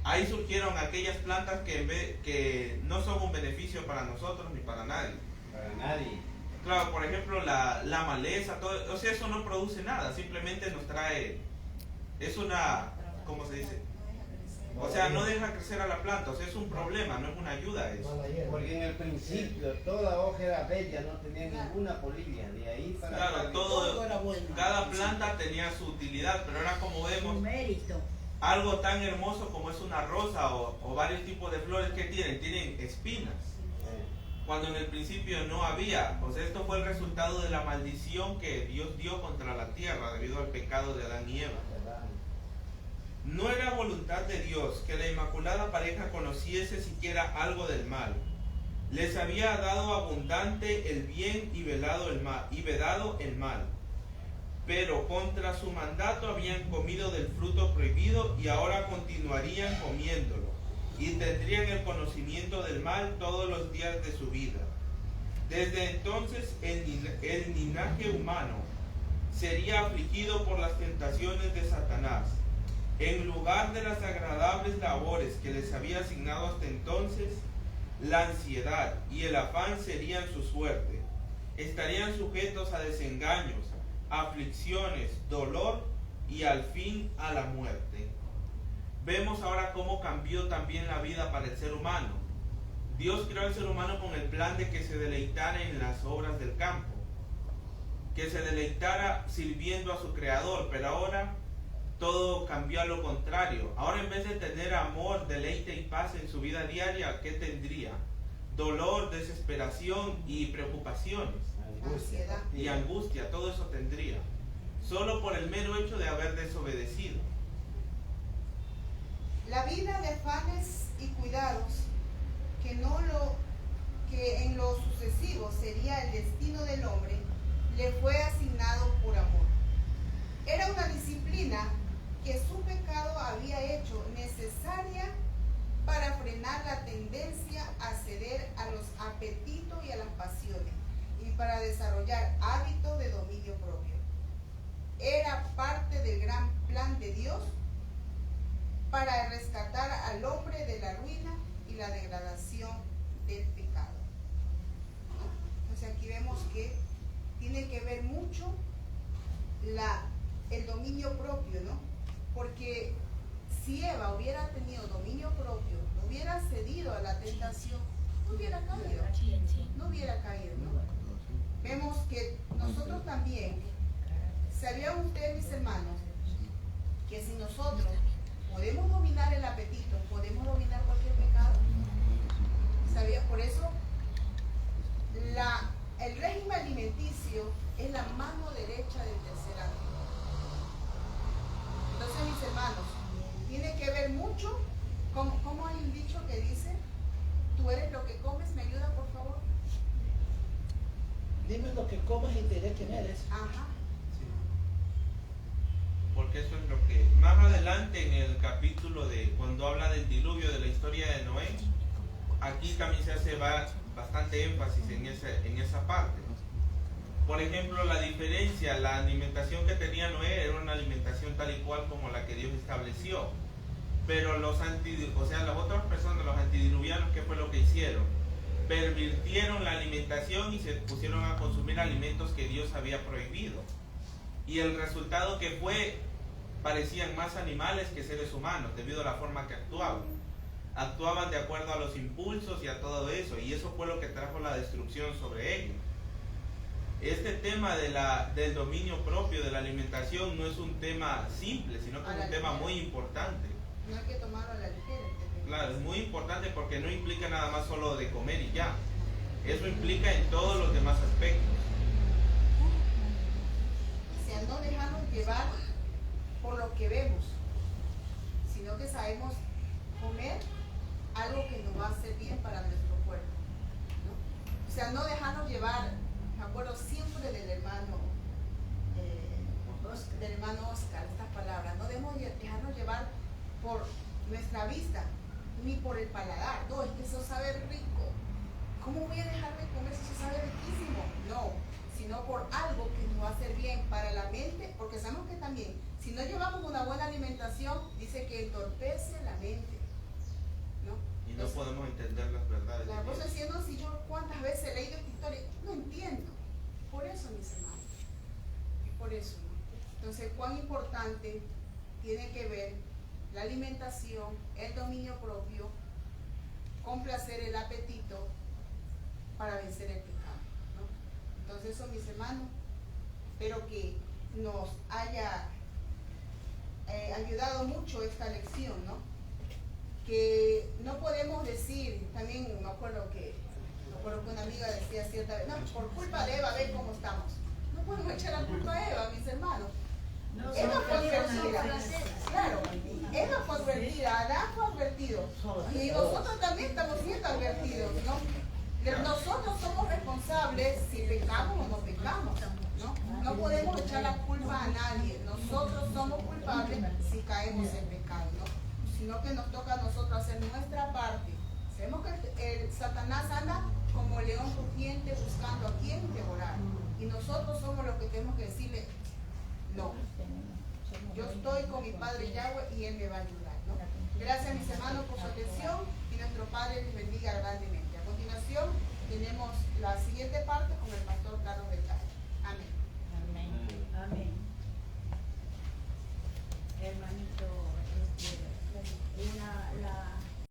Ahí surgieron aquellas plantas que no son un beneficio para nosotros ni para nadie. Para nadie. Claro, por ejemplo, la maleza, todo, o sea, eso no produce nada, simplemente nos trae, es una, ¿cómo se dice? O sea, no deja crecer a la planta, o sea, es un problema, no es una ayuda eso. Porque en el principio toda hoja era bella, no tenía ninguna polilla, de ahí para Claro, acá. Todo era bueno. cada planta tenía su utilidad, pero ahora como vemos, Mérito. algo tan hermoso como es una rosa o varios tipos de flores que tienen espinas. Cuando en el principio no había. O sea, esto fue el resultado de la maldición que Dios dio contra la tierra debido al pecado de Adán y Eva. No era voluntad de Dios que la inmaculada pareja conociese siquiera algo del mal. Les había dado abundante el bien y vedado el mal. Pero contra su mandato habían comido del fruto prohibido y ahora continuarían comiéndolo. Y tendrían el conocimiento del mal todos los días de su vida. Desde entonces el linaje humano sería afligido por las tentaciones de Satanás. En lugar de las agradables labores que les había asignado hasta entonces, la ansiedad y el afán serían su suerte. estarían sujetos a desengaños, aflicciones, dolor y al fin a la muerte. Vemos ahora cómo cambió también la vida para el ser humano. Dios creó al ser humano con el plan de que se deleitara en las obras del campo, que se deleitara sirviendo a su Creador, pero ahora todo cambió a lo contrario. Ahora, en vez de tener amor, deleite y paz en su vida diaria, ¿qué tendría? Dolor, desesperación y preocupaciones. Ansiedad. Y angustia, todo eso tendría, solo por el mero hecho de haber desobedecido. La vida de afanes y cuidados que en lo sucesivo sería el destino del hombre, le fue asignado por amor. Era una disciplina que su pecado había hecho necesaria para frenar la tendencia a ceder a los apetitos y a las pasiones y para desarrollar hábitos de dominio propio. Era parte del gran plan de Dios para rescatar al hombre de la ruina y la degradación del pecado. Entonces aquí vemos que tiene que ver mucho el dominio propio, ¿no? Porque si Eva hubiera tenido dominio propio, no hubiera cedido a la tentación, no hubiera caído. No hubiera caído, ¿no? Vemos que nosotros también, ¿sabían ustedes, mis hermanos, que si nosotros podemos dominar el apetito, podemos dominar cualquier pecado? ¿Sabían? Por eso, el régimen alimenticio es la mano derecha del tercer ángel. Entonces, mis hermanos, tiene que ver mucho, como hay un dicho que dice, tú eres lo que comes, ¿me ayuda por favor? Dime lo que comes y te diré quién eres. Ajá. Porque eso es lo que más adelante en el capítulo de cuando habla del diluvio, de la historia de Noé, aquí también se hace bastante énfasis en esa parte. Por ejemplo, la diferencia, la alimentación que tenía Noé era una alimentación tal y cual como la que Dios estableció. Pero las otras personas, los antidiluvianos, ¿qué fue lo que hicieron? Pervirtieron la alimentación y se pusieron a consumir alimentos que Dios había prohibido. Y el resultado que fue, parecían más animales que seres humanos, debido a la forma que actuaban. Actuaban de acuerdo a los impulsos y a todo eso, y eso fue lo que trajo la destrucción sobre ellos. Este tema del dominio propio, de la alimentación, no es un tema simple, sino que es un tema muy importante. No hay que tomarlo a la ligera. Claro, es muy importante porque no implica nada más solo de comer y ya. Eso implica en todos los demás aspectos. O sea, no dejarnos llevar por lo que vemos, sino que sabemos comer algo que nos va a hacer bien para nuestro cuerpo, ¿no? O sea, no dejarnos llevar, me acuerdo siempre del hermano Oscar, estas palabras, no debemos dejarnos llevar por nuestra vista, ni por el paladar. No, es que eso sabe rico. ¿Cómo voy a dejar de comer si eso sabe riquísimo? No, sino por algo que nos va a hacer bien para la mente, porque sabemos que también, si no llevamos una buena alimentación, dice que entorpece la mente, ¿no? Y no podemos entender las verdades. La cosa diciendo, si yo cuántas veces he leído esta historia, no entiendo. Por eso, mis hermanos, por eso, ¿no? Entonces, cuán importante tiene que ver la alimentación, el dominio propio, complacer el apetito para vencer el pecado, ¿no? Entonces eso, mis hermanos, espero que nos haya ayudado mucho esta lección, ¿no? Que no podemos decir, también me acuerdo que una amiga decía cierta vez, no, por culpa de Eva, ve cómo estamos. No podemos echar la culpa a Eva, mis hermanos. Eva fue advertida, claro, Eva fue advertida, Adán fue advertido, y nosotros también estamos siendo advertidos, ¿no? Pero nosotros somos responsables si pecamos o no pecamos, ¿no? No podemos echar la culpa a nadie, nosotros somos culpables si caemos en pecado, ¿no? Sino que nos toca a nosotros hacer nuestra parte. Sabemos que el Satanás anda como león rugiente buscando a quien devorar, y nosotros somos los que tenemos que decirle, no, yo estoy con mi Padre Yahweh y Él me va a ayudar, ¿no? Gracias, mis hermanos, por su atención y nuestro Padre les bendiga grandemente. A continuación tenemos la siguiente parte.